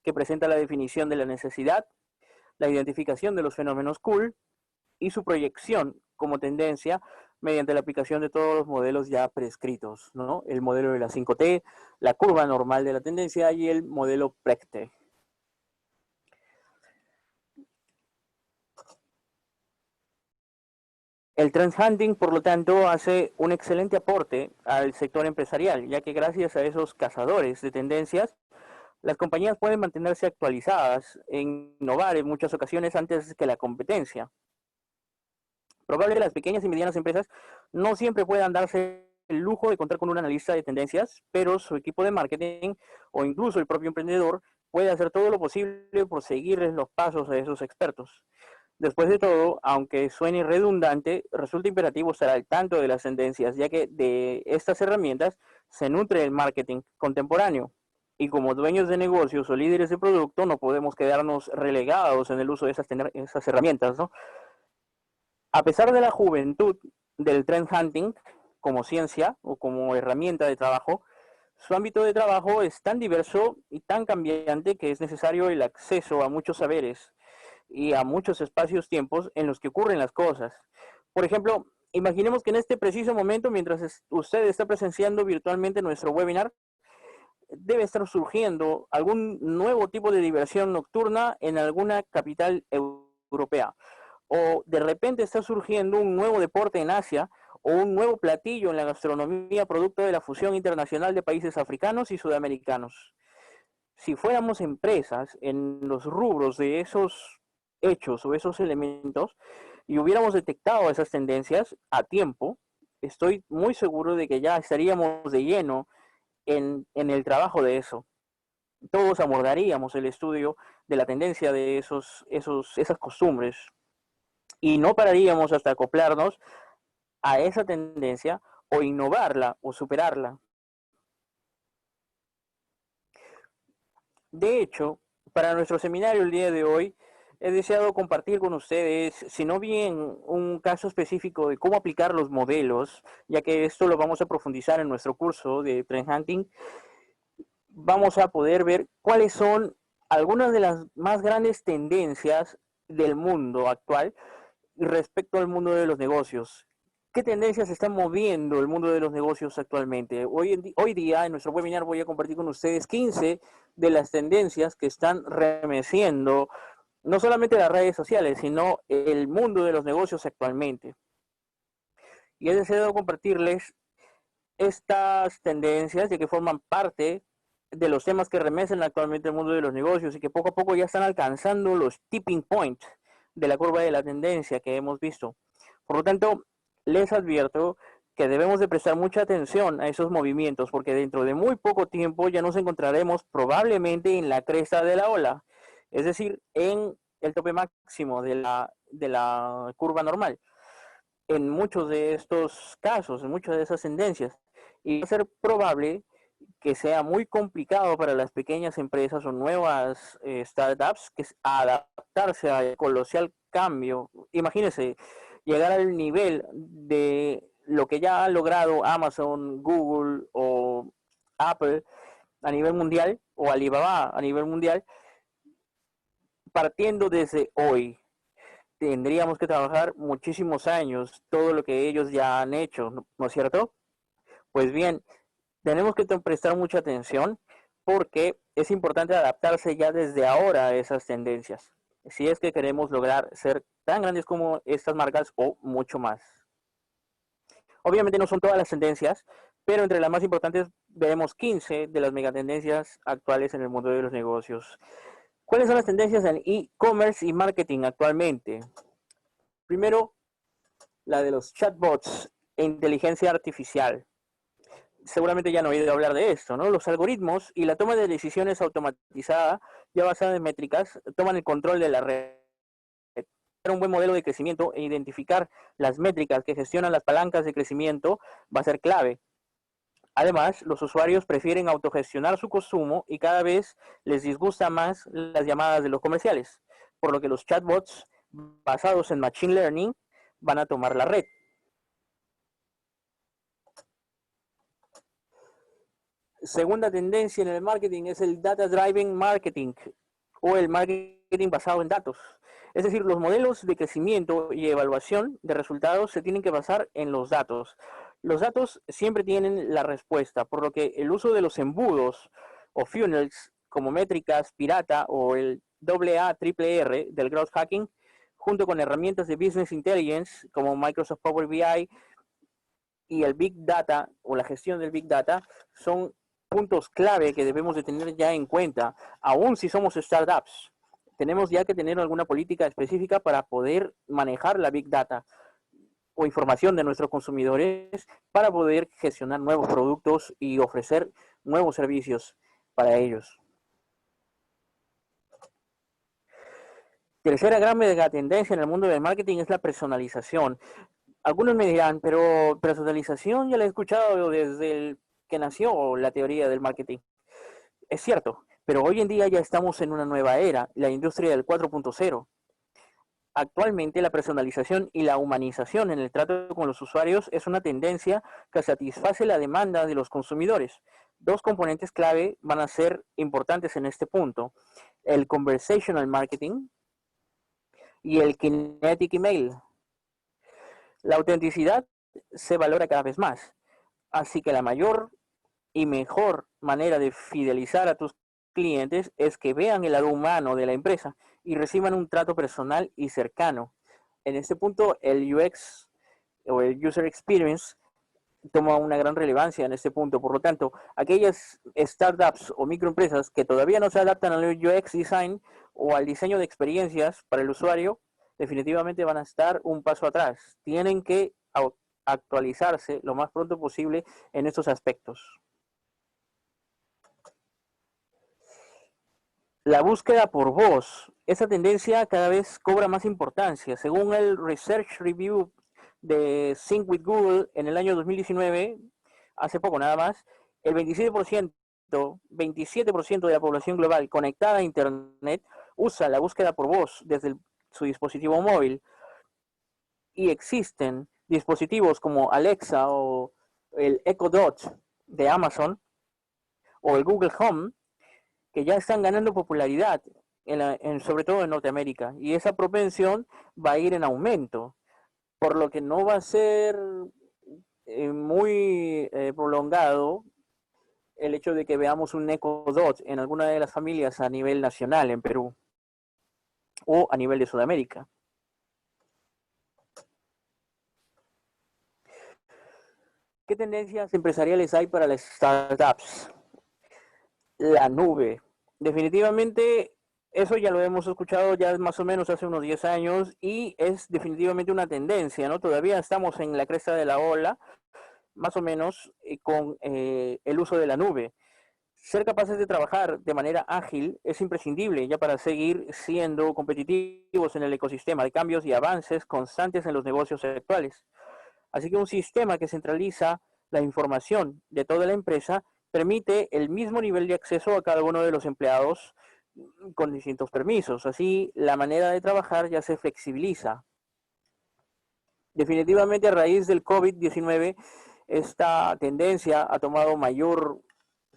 que presenta la definición de la necesidad, la identificación de los fenómenos cool y su proyección como tendencia mediante la aplicación de todos los modelos ya prescritos, ¿no? El modelo de la 5T, la curva normal de la tendencia y el modelo Prechte. El trend hunting, por lo tanto, hace un excelente aporte al sector empresarial, ya que gracias a esos cazadores de tendencias, las compañías pueden mantenerse actualizadas e innovar en muchas ocasiones antes que la competencia. Probablemente las pequeñas y medianas empresas no siempre puedan darse el lujo de contar con un analista de tendencias, pero su equipo de marketing o incluso el propio emprendedor puede hacer todo lo posible por seguirles los pasos a esos expertos. Después de todo, aunque suene redundante, resulta imperativo estar al tanto de las tendencias, ya que de estas herramientas se nutre el marketing contemporáneo. Y como dueños de negocios o líderes de producto, no podemos quedarnos relegados en el uso de esas herramientas, ¿no? A pesar de la juventud del trend hunting como ciencia o como herramienta de trabajo, su ámbito de trabajo es tan diverso y tan cambiante que es necesario el acceso a muchos saberes y a muchos espacios-tiempos en los que ocurren las cosas. Por ejemplo, imaginemos que en este preciso momento, mientras usted está presenciando virtualmente nuestro webinar, debe estar surgiendo algún nuevo tipo de diversión nocturna en alguna capital europea. O de repente está surgiendo un nuevo deporte en Asia o un nuevo platillo en la gastronomía producto de la fusión internacional de países africanos y sudamericanos. Si fuéramos empresas en los rubros de esos hechos o esos elementos y hubiéramos detectado esas tendencias a tiempo, estoy muy seguro de que ya estaríamos de lleno en el trabajo de eso. Todos abordaríamos el estudio de la tendencia de esas costumbres y no pararíamos hasta acoplarnos a esa tendencia o innovarla o superarla. De hecho, para nuestro seminario el día de hoy, he deseado compartir con ustedes, si no bien un caso específico de cómo aplicar los modelos, ya que esto lo vamos a profundizar en nuestro curso de Trend Hunting, vamos a poder ver cuáles son algunas de las más grandes tendencias del mundo actual respecto al mundo de los negocios. ¿Qué tendencias están moviendo el mundo de los negocios actualmente? Hoy día, en nuestro webinar, voy a compartir con ustedes 15 de las tendencias que están remeciendo no solamente las redes sociales, sino el mundo de los negocios actualmente. Y he deseado compartirles estas tendencias, ya que forman parte de los temas que remecen actualmente el mundo de los negocios y que poco a poco ya están alcanzando los tipping points de la curva de la tendencia que hemos visto. Por lo tanto, les advierto que debemos de prestar mucha atención a esos movimientos, porque dentro de muy poco tiempo ya nos encontraremos probablemente en la cresta de la ola, es decir, en el tope máximo de la curva normal. en muchos de estos casos, en muchas de esas tendencias. Y va a ser probable que sea muy complicado para las pequeñas empresas o nuevas startups que adaptarse al colosal cambio. Imagínense llegar al nivel de lo que ya ha logrado Amazon, Google o Apple a nivel mundial o Alibaba a nivel mundial, partiendo desde hoy. Tendríamos que trabajar muchísimos años todo lo que ellos ya han hecho, ¿no es cierto? Pues bien, tenemos que prestar mucha atención porque es importante adaptarse ya desde ahora a esas tendencias, si es que queremos lograr ser tan grandes como estas marcas o mucho más. Obviamente no son todas las tendencias, pero entre las más importantes veremos 15 de las megatendencias actuales en el mundo de los negocios. ¿Cuáles son las tendencias en e-commerce y marketing actualmente? Primero, la de los chatbots e inteligencia artificial. Seguramente ya no he oído hablar de esto, ¿no? Los algoritmos y la toma de decisiones automatizada, ya basada en métricas, toman el control de la red. Un buen modelo de crecimiento e identificar las métricas que gestionan las palancas de crecimiento va a ser clave. Además, los usuarios prefieren autogestionar su consumo y cada vez les disgusta más las llamadas de los comerciales, por lo que los chatbots basados en Machine Learning van a tomar la red. Segunda tendencia en el marketing es el Data Driven Marketing o el marketing basado en datos. Es decir, los modelos de crecimiento y evaluación de resultados se tienen que basar en los datos. Los datos siempre tienen la respuesta, por lo que el uso de los embudos o funnels como métricas pirata o el AA, triple R del growth hacking, junto con herramientas de business intelligence como Microsoft Power BI y el Big Data o la gestión del Big Data, son puntos clave que debemos de tener ya en cuenta, aún si somos startups. Tenemos ya que tener alguna política específica para poder manejar la Big Data o información de nuestros consumidores para poder gestionar nuevos productos y ofrecer nuevos servicios para ellos. Tercera gran mega tendencia en el mundo del marketing es la personalización. Algunos me dirán, pero personalización ya la he escuchado desde el que nació la teoría del marketing. Es cierto, pero hoy en día ya estamos en una nueva era, la industria del 4.0. Actualmente la personalización y la humanización en el trato con los usuarios es una tendencia que satisface la demanda de los consumidores. Dos componentes clave van a ser importantes en este punto: el conversational marketing y el kinetic email. La autenticidad se valora cada vez más, así que la mayor y mejor manera de fidelizar a tus clientes es que vean el lado humano de la empresa y reciban un trato personal y cercano. En este punto, el UX o el User Experience toma una gran relevancia en este punto. Por lo tanto, aquellas startups o microempresas que todavía no se adaptan al UX design o al diseño de experiencias para el usuario, definitivamente van a estar un paso atrás. Tienen que actualizarse lo más pronto posible en estos aspectos. La búsqueda por voz. Esa tendencia cada vez cobra más importancia. Según el Research Review de Sync with Google en el año 2019, hace poco nada más, el 27% de la población global conectada a Internet usa la búsqueda por voz desde su dispositivo móvil. Y existen dispositivos como Alexa o el Echo Dot de Amazon o el Google Home que ya están ganando popularidad, sobre todo en Norteamérica, y esa propensión va a ir en aumento, por lo que no va a ser muy prolongado el hecho de que veamos un Echo Dot en alguna de las familias a nivel nacional en Perú o a nivel de Sudamérica. ¿Qué tendencias empresariales hay para las startups? La nube. Definitivamente, eso ya lo hemos escuchado ya más o menos hace unos 10 años y es definitivamente una tendencia, ¿no? Todavía estamos en la cresta de la ola, más o menos, con el uso de la nube. Ser capaces de trabajar de manera ágil es imprescindible ya para seguir siendo competitivos en el ecosistema de cambios y avances constantes en los negocios actuales. Así que un sistema que centraliza la información de toda la empresa permite el mismo nivel de acceso a cada uno de los empleados con distintos permisos. Así, la manera de trabajar ya se flexibiliza. Definitivamente, a raíz del COVID-19, esta tendencia ha tomado mayor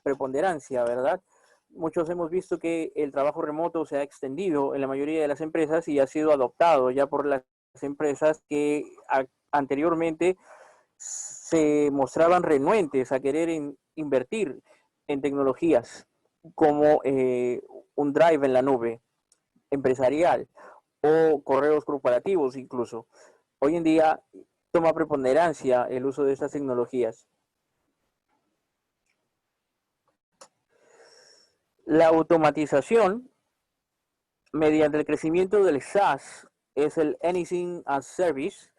preponderancia, ¿verdad? Muchos hemos visto que el trabajo remoto se ha extendido en la mayoría de las empresas y ha sido adoptado ya por las empresas que anteriormente se mostraban renuentes a querer invertir en tecnologías como un drive en la nube empresarial o correos corporativos incluso. Hoy en día toma preponderancia el uso de estas tecnologías. La automatización mediante el crecimiento del SaaS, es el Anything as Service,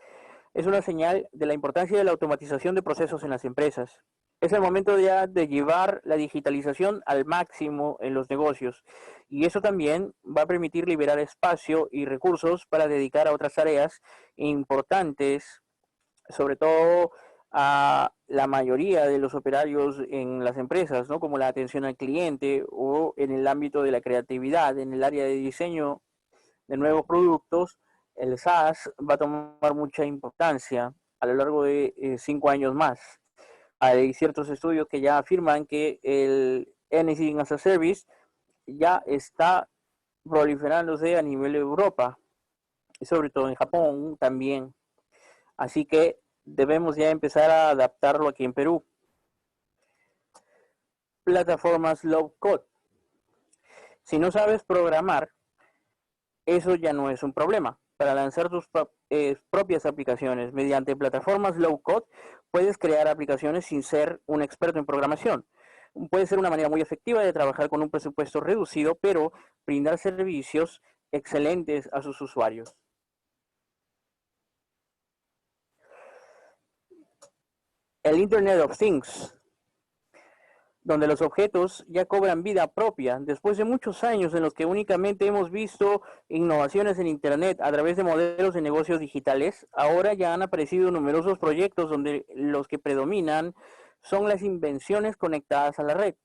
es una señal de la importancia de la automatización de procesos en las empresas. Es el momento ya de llevar la digitalización al máximo en los negocios y eso también va a permitir liberar espacio y recursos para dedicar a otras tareas importantes, sobre todo a la mayoría de los operarios en las empresas, ¿no? Como la atención al cliente o en el ámbito de la creatividad, en el área de diseño de nuevos productos. El SaaS va a tomar mucha importancia a lo largo de 5 años más. Hay ciertos estudios que ya afirman que el Anything as a Service ya está proliferándose a nivel de Europa y sobre todo en Japón también. Así que debemos ya empezar a adaptarlo aquí en Perú. Plataformas low code. Si no sabes programar, eso ya no es un problema. Para lanzar tus propias aplicaciones mediante plataformas low code, puedes crear aplicaciones sin ser un experto en programación. Puede ser una manera muy efectiva de trabajar con un presupuesto reducido, pero brindar servicios excelentes a sus usuarios. El Internet of Things, donde los objetos ya cobran vida propia. Después de muchos años en los que únicamente hemos visto innovaciones en Internet a través de modelos de negocios digitales, ahora ya han aparecido numerosos proyectos donde los que predominan son las invenciones conectadas a la red.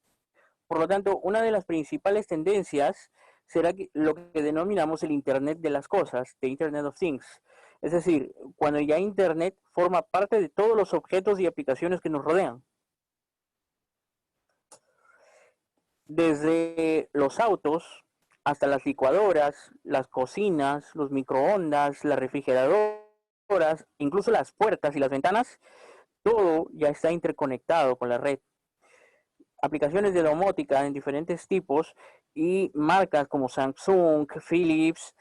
Por lo tanto, una de las principales tendencias será lo que denominamos el Internet de las cosas, the Internet of Things. Es decir, cuando ya Internet forma parte de todos los objetos y aplicaciones que nos rodean. Desde los autos hasta las licuadoras, las cocinas, los microondas, las refrigeradoras, incluso las puertas y las ventanas, todo ya está interconectado con la red. Aplicaciones de domótica en diferentes tipos y marcas como Samsung, Philips,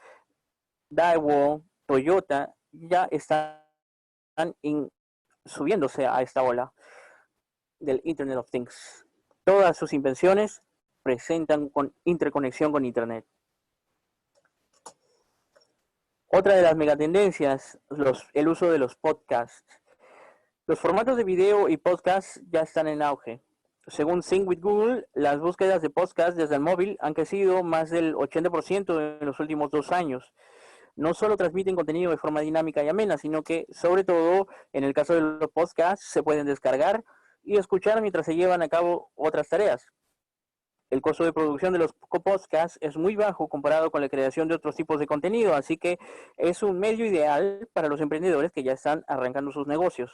Daewoo, Toyota ya están subiéndose a esta ola del Internet of Things. Todas sus invenciones presentan con interconexión con Internet. Otra de las megatendencias, el uso de los podcasts. Los formatos de video y podcast ya están en auge. Según Sync with Google, las búsquedas de podcast desde el móvil han crecido más del 80% en los últimos 2 años. No solo transmiten contenido de forma dinámica y amena, sino que, sobre todo, en el caso de los podcasts, se pueden descargar y escuchar mientras se llevan a cabo otras tareas. El costo de producción de los podcasts es muy bajo comparado con la creación de otros tipos de contenido, así que es un medio ideal para los emprendedores que ya están arrancando sus negocios.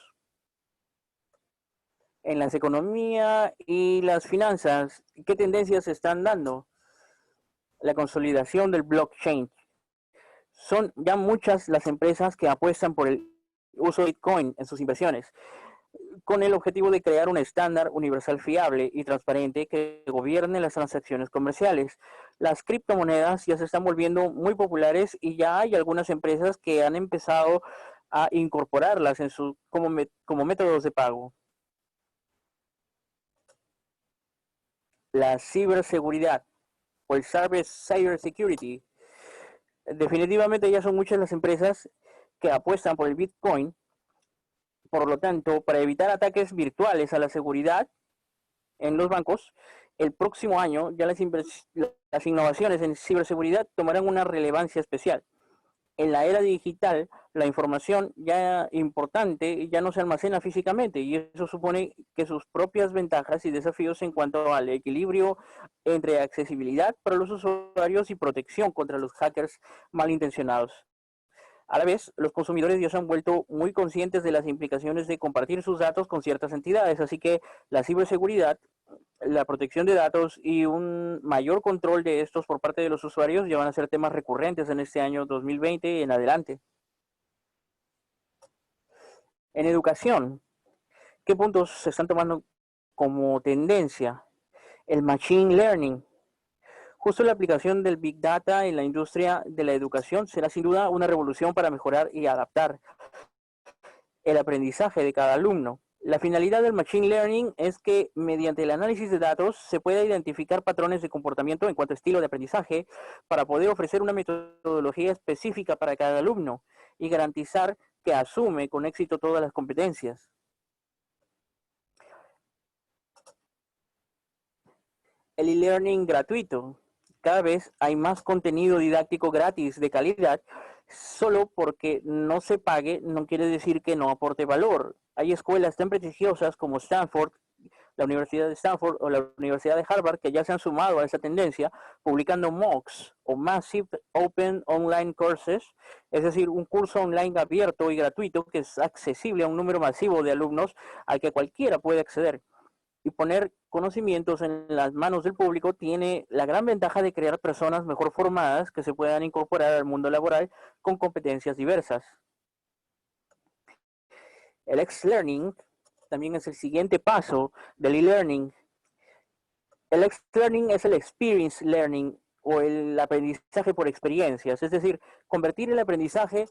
En las economías y las finanzas, ¿qué tendencias se están dando? La consolidación del blockchain. Son ya muchas las empresas que apuestan por el uso de Bitcoin en sus inversiones, con el objetivo de crear un estándar universal fiable y transparente que gobierne las transacciones comerciales. Las criptomonedas ya se están volviendo muy populares y ya hay algunas empresas que han empezado a incorporarlas como métodos de pago. La ciberseguridad o el cybersecurity. Definitivamente ya son muchas las empresas que apuestan por el Bitcoin. Por lo tanto, para evitar ataques virtuales a la seguridad en los bancos, el próximo año ya las innovaciones en ciberseguridad tomarán una relevancia especial. En la era digital, la información ya importante ya no se almacena físicamente y eso supone que sus propias ventajas y desafíos en cuanto al equilibrio entre accesibilidad para los usuarios y protección contra los hackers malintencionados. A la vez, los consumidores ya se han vuelto muy conscientes de las implicaciones de compartir sus datos con ciertas entidades, así que la ciberseguridad, la protección de datos y un mayor control de estos por parte de los usuarios ya van a ser temas recurrentes en este año 2020 y en adelante. En educación, ¿qué puntos se están tomando como tendencia? El machine learning. Justo la aplicación del Big Data en la industria de la educación será sin duda una revolución para mejorar y adaptar el aprendizaje de cada alumno. La finalidad del Machine Learning es que mediante el análisis de datos se pueda identificar patrones de comportamiento en cuanto a estilo de aprendizaje para poder ofrecer una metodología específica para cada alumno y garantizar que asume con éxito todas las competencias. El e-learning gratuito. Cada vez hay más contenido didáctico gratis de calidad. Solo porque no se pague no quiere decir que no aporte valor. Hay escuelas tan prestigiosas como Stanford, la Universidad de Stanford o la Universidad de Harvard que ya se han sumado a esa tendencia publicando MOOCs o Massive Open Online Courses, es decir, un curso online abierto y gratuito que es accesible a un número masivo de alumnos al que cualquiera puede acceder. Y poner conocimientos en las manos del público tiene la gran ventaja de crear personas mejor formadas que se puedan incorporar al mundo laboral con competencias diversas. El X-Learning también es el siguiente paso del e-learning. El X-Learning es el Experience Learning o el aprendizaje por experiencias, es decir, convertir el aprendizaje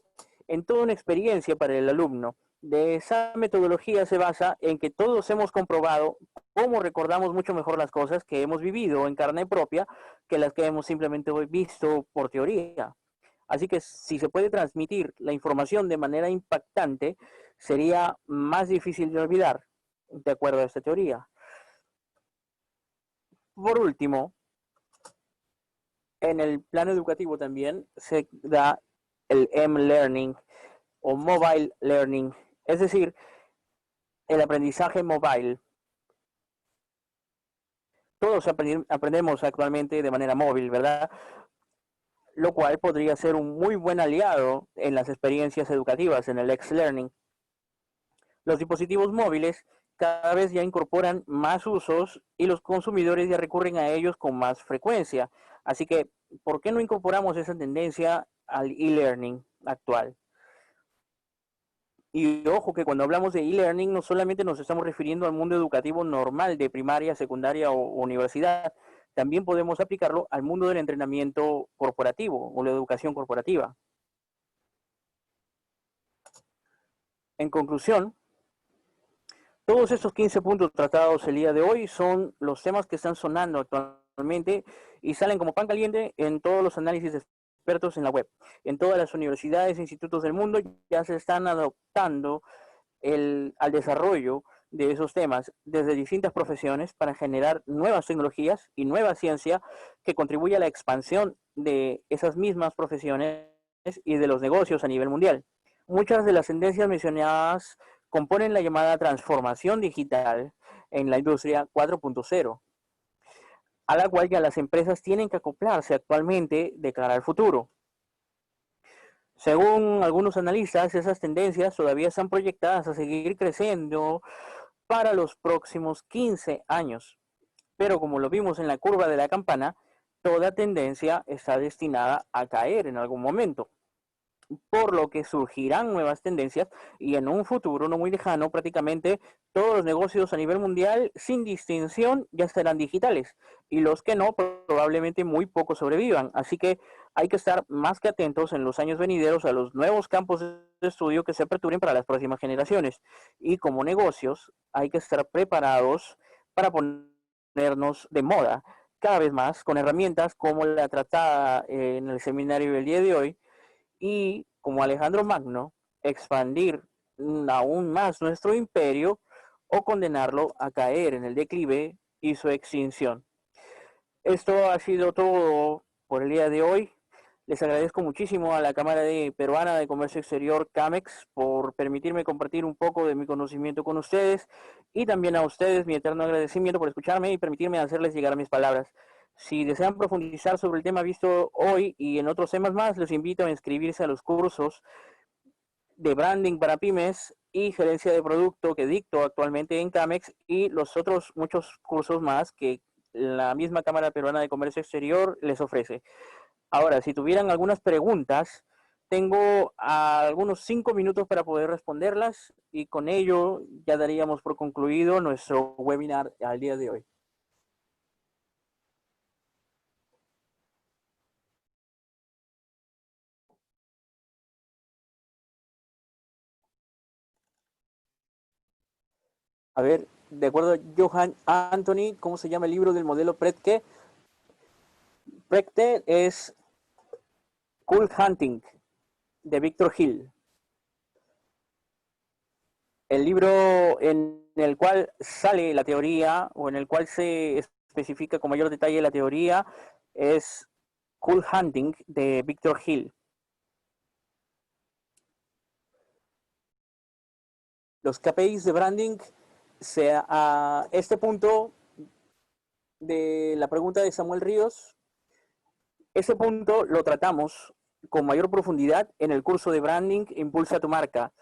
en toda una experiencia para el alumno. De esa metodología se basa en que todos hemos comprobado cómo recordamos mucho mejor las cosas que hemos vivido en carne propia que las que hemos simplemente visto por teoría. Así que si se puede transmitir la información de manera impactante, sería más difícil de olvidar, de acuerdo a esta teoría. Por último, en el plano educativo también se da el M-Learning o Mobile Learning, es decir, el aprendizaje mobile. Todos aprendemos actualmente de manera móvil, ¿verdad? Lo cual podría ser un muy buen aliado en las experiencias educativas, en el X-Learning. Los dispositivos móviles cada vez ya incorporan más usos y los consumidores ya recurren a ellos con más frecuencia. Así que, ¿por qué no incorporamos esa tendencia al e-learning actual? Y ojo que cuando hablamos de e-learning no solamente nos estamos refiriendo al mundo educativo normal de primaria, secundaria o universidad, también podemos aplicarlo al mundo del entrenamiento corporativo o la educación corporativa. En conclusión, todos estos 15 puntos tratados el día de hoy son los temas que están sonando actualmente y salen como pan caliente en todos los análisis de expertos en la web. En todas las universidades e institutos del mundo ya se están adoptando al desarrollo de esos temas desde distintas profesiones para generar nuevas tecnologías y nueva ciencia que contribuya a la expansión de esas mismas profesiones y de los negocios a nivel mundial. Muchas de las tendencias mencionadas componen la llamada transformación digital en la industria 4.0, a la cual ya las empresas tienen que acoplarse actualmente de cara al futuro. Según algunos analistas, esas tendencias todavía están proyectadas a seguir creciendo para los próximos 15 años. Pero como lo vimos en la curva de la campana, toda tendencia está destinada a caer en algún momento, por lo que surgirán nuevas tendencias y en un futuro no muy lejano prácticamente todos los negocios a nivel mundial sin distinción ya serán digitales y los que no probablemente muy poco sobrevivan. Así que hay que estar más que atentos en los años venideros a los nuevos campos de estudio que se aperturen para las próximas generaciones y como negocios hay que estar preparados para ponernos de moda cada vez más con herramientas como la tratada en el seminario del día de hoy y, como Alejandro Magno, expandir aún más nuestro imperio o condenarlo a caer en el declive y su extinción. Esto ha sido todo por el día de hoy. Les agradezco muchísimo a la Cámara Peruana de Comercio Exterior, CAMEX, por permitirme compartir un poco de mi conocimiento con ustedes y también a ustedes mi eterno agradecimiento por escucharme y permitirme hacerles llegar mis palabras. Si desean profundizar sobre el tema visto hoy y en otros temas más, les invito a inscribirse a los cursos de branding para pymes y gerencia de producto que dicto actualmente en CAMEX y los otros muchos cursos más que la misma Cámara Peruana de Comercio Exterior les ofrece. Ahora, si tuvieran algunas preguntas, tengo algunos 5 minutos para poder responderlas y con ello ya daríamos por concluido nuestro webinar al día de hoy. A ver, de acuerdo a Johan Anthony, ¿cómo se llama el libro del modelo Pretke? Pretke es Cool Hunting, de Victor Hill. El libro en el cual sale la teoría o en el cual se especifica con mayor detalle la teoría es Cool Hunting de Victor Hill. Los KPIs de branding, a este punto de la pregunta de Samuel Ríos, ese punto lo tratamos con mayor profundidad en el curso de Branding Impulsa tu Marca,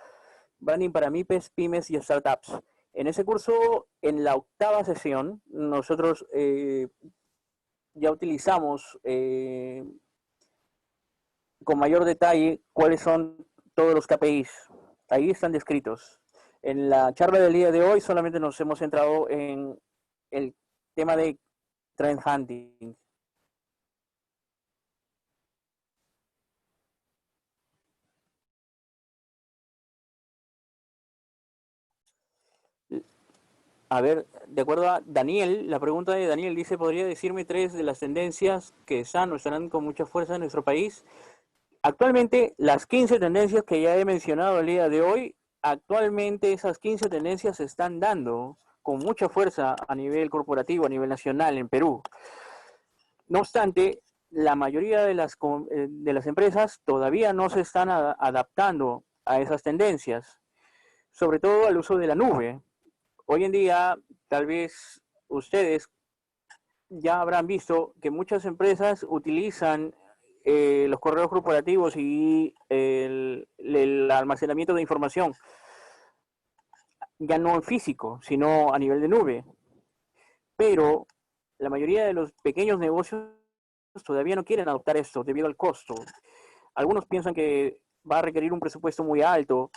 Branding para MIPES, Pymes y Startups. En ese curso, en la 8ª sesión, nosotros ya utilizamos con mayor detalle cuáles son todos los KPIs. Ahí están descritos. En la charla del día de hoy solamente nos hemos centrado en el tema de trend hunting. A ver, de acuerdo a Daniel, la pregunta de Daniel dice, ¿podría decirme 3 de las tendencias que están o estarán con mucha fuerza en nuestro país? Actualmente, las 15 tendencias que ya he mencionado el día de hoy, actualmente esas 15 tendencias se están dando con mucha fuerza a nivel corporativo, a nivel nacional en Perú. No obstante, la mayoría de las empresas todavía no se están adaptando a esas tendencias, sobre todo al uso de la nube. Hoy en día, tal vez ustedes ya habrán visto que muchas empresas utilizan los correos corporativos y el almacenamiento de información, ya no en físico, sino a nivel de nube. Pero la mayoría de los pequeños negocios todavía no quieren adoptar esto debido al costo. Algunos piensan que va a requerir un presupuesto muy alto,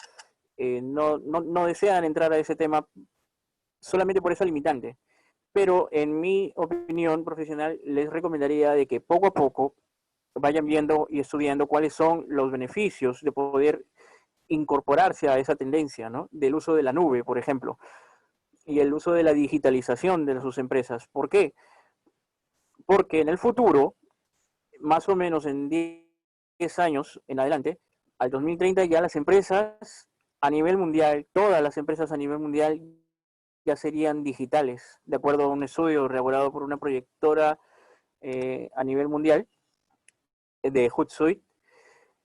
no desean entrar a ese tema solamente por esa limitante. Pero en mi opinión profesional les recomendaría de que poco a poco vayan viendo y estudiando cuáles son los beneficios de poder incorporarse a esa tendencia, ¿no? Del uso de la nube, por ejemplo, y el uso de la digitalización de sus empresas. ¿Por qué? Porque en el futuro, más o menos en 10 años en adelante, al 2030 ya las empresas a nivel mundial, todas las empresas a nivel mundial ya serían digitales, de acuerdo a un estudio elaborado por una proyectora a nivel mundial de Hootsuite,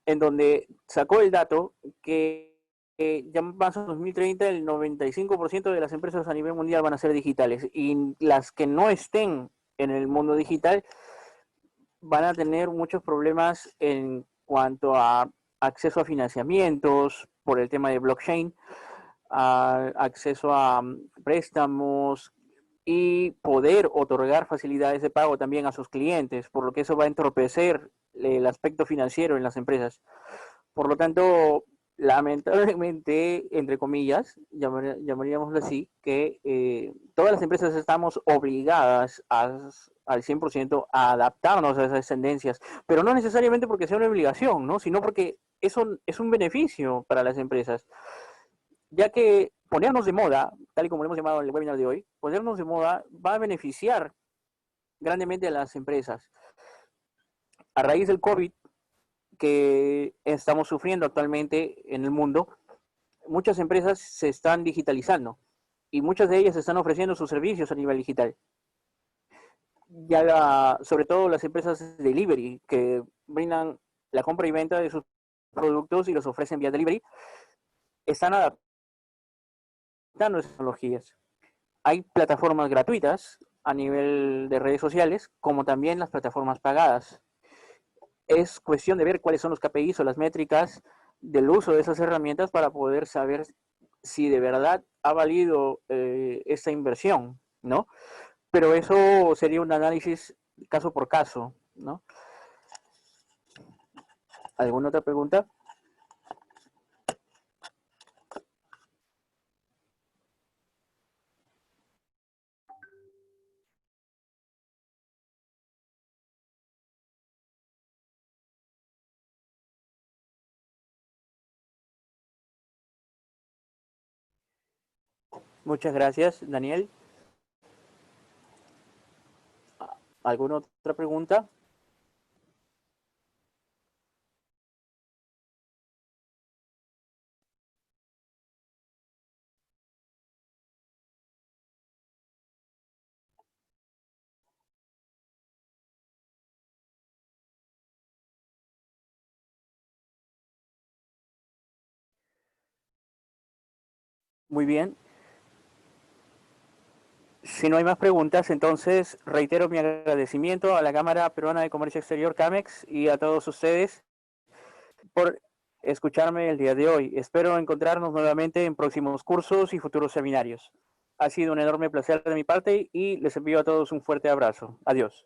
en donde sacó el dato que ya más en 2030 el 95% de las empresas a nivel mundial van a ser digitales y las que no estén en el mundo digital van a tener muchos problemas en cuanto a acceso a financiamientos por el tema de blockchain, acceso a préstamos y poder otorgar facilidades de pago también a sus clientes, por lo que eso va a entorpecer el aspecto financiero en las empresas. Por lo tanto, lamentablemente, entre comillas, llamaríamoslo así, que todas las empresas estamos obligadas al 100% a adaptarnos a esas tendencias, pero no necesariamente porque sea una obligación, ¿no? Sino porque eso es un beneficio para las empresas, ya que ponernos de moda, tal y como lo hemos llamado en el webinar de hoy, ponernos de moda va a beneficiar grandemente a las empresas. A raíz del COVID que estamos sufriendo actualmente en el mundo, muchas empresas se están digitalizando y muchas de ellas están ofreciendo sus servicios a nivel digital. Ya sobre todo las empresas de delivery que brindan la compra y venta de sus productos y los ofrecen vía delivery, están adaptando esas tecnologías. Hay plataformas gratuitas a nivel de redes sociales, como también las plataformas pagadas. Es cuestión de ver cuáles son los KPIs o las métricas del uso de esas herramientas para poder saber si de verdad ha valido esta inversión, ¿no? Pero eso sería un análisis caso por caso, ¿no? ¿Alguna otra pregunta? Muchas gracias, Daniel. ¿Alguna otra pregunta? Muy bien. Si no hay más preguntas, entonces reitero mi agradecimiento a la Cámara Peruana de Comercio Exterior, CAMEX, y a todos ustedes por escucharme el día de hoy. Espero encontrarnos nuevamente en próximos cursos y futuros seminarios. Ha sido un enorme placer de mi parte y les envío a todos un fuerte abrazo. Adiós.